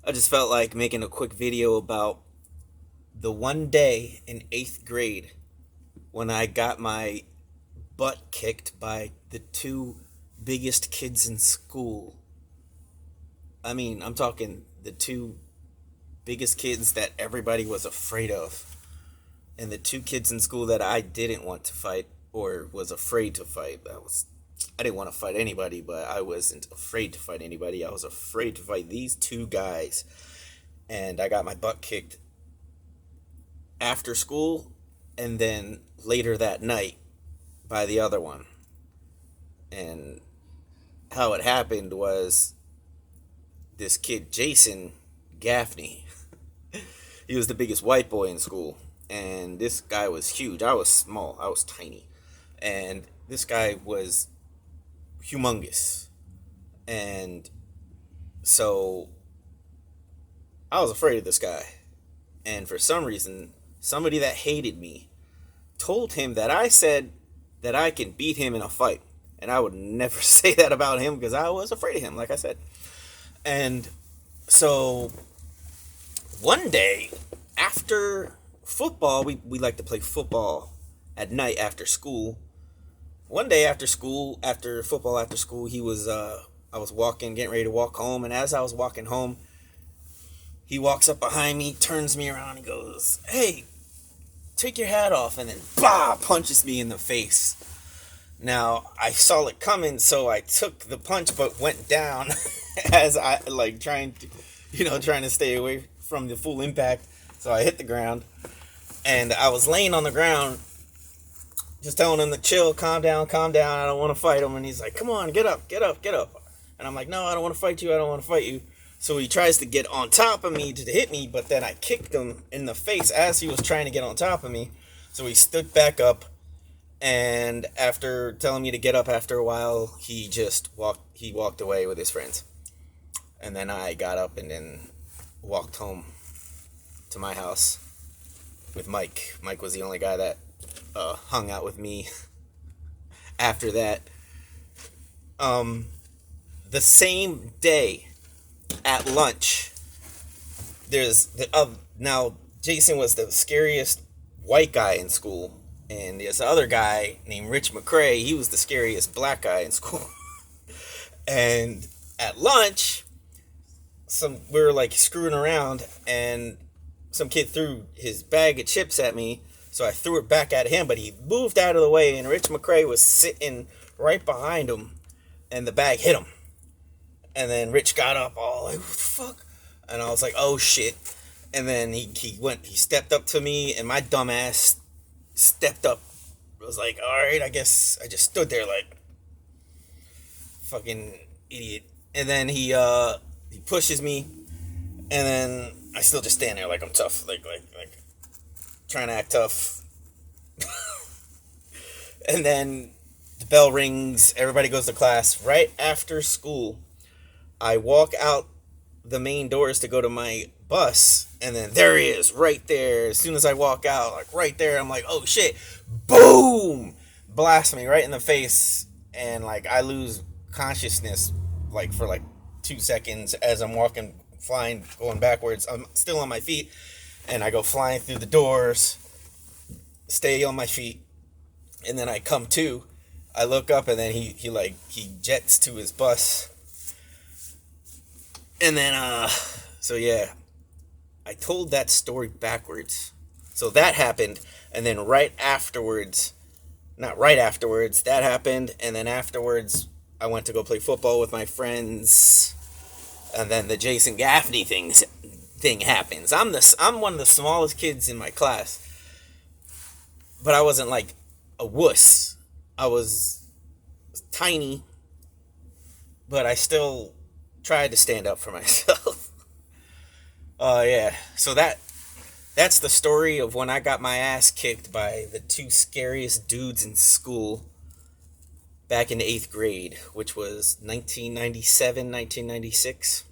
I just felt like making a quick video about the one day in 8th grade when I got my butt kicked by the two biggest kids in school. I mean, I'm talking the two biggest kids that everybody was afraid of, and the two kids in school that I didn't want to fight or was afraid to fight. I didn't want to fight anybody, but I wasn't afraid to fight anybody. I was afraid to fight these two guys. And I got my butt kicked after school and then later that night by the other one. And how it happened was this kid, Jason Gaffney, he was the biggest white boy in school. And this guy was huge. I was small, I was tiny. And this guy was humongous. And so I was afraid of this guy. And for some reason, somebody that hated me told him that I said that I can beat him in a fight. And I would never say that about him because I was afraid of him, like I said. And so one day after football, we like to play football at night after school. One day after school, after football after school, I was walking, getting ready to walk home, and as I was walking home, he walks up behind me, turns me around, and goes, "Hey, take your hat off," and then bah, punches me in the face. Now I saw it coming, so I took the punch, but went down as I like trying to stay away from the full impact. So I hit the ground, and I was laying on the ground, just telling him to chill, calm down, calm down. I don't want to fight him, and he's like, "Come on, get up, get up, get up." And I'm like, "No, I don't want to fight you. I don't want to fight you." So he tries to get on top of me to hit me, but then I kicked him in the face as he was trying to get on top of me. So he stood back up, and after telling me to get up after a while, he walked away with his friends. And then I got up and then walked home to my house with Mike. Mike was the only guy that hung out with me after that. The same day at lunch, now Jason was the scariest white guy in school, and there's the other guy named Rich McRae. He was the scariest black guy in school. And at lunch, we were like screwing around, and some kid threw his bag of chips at me, so I threw it back at him, but he moved out of the way, and Rich McRae was sitting right behind him, and the bag hit him. And then Rich got up all like, "What the fuck?" And I was like, "Oh shit." And then he stepped up to me, and my dumb ass stepped up. I was like, "All right, I guess." I just stood there like fucking idiot. And then he pushes me, and then I still just stand there like I'm tough, like trying to act tough. And then the bell rings, everybody goes to class. Right after school, I walk out the main doors to go to my bus, and then there he is, right there. As soon as I walk out, like right there, I'm like, "Oh shit!" Boom! Blast me right in the face, and like I lose consciousness like for like 2 seconds as I'm walking, flying, going backwards. I'm still on my feet, and I go flying through the doors, stay on my feet, and then I come to. I look up, and then he jets to his bus. And then, so yeah, I told that story backwards. So that happened, and then not right afterwards, that happened, and then afterwards, I went to go play football with my friends, and then the Jason Gaffney thing happens. I'm one of the smallest kids in my class, but I wasn't like a wuss. I was tiny, but I still tried to stand up for myself. Yeah. So that's the story of when I got my ass kicked by the two scariest dudes in school back in 8th grade, which was 1997, 1996.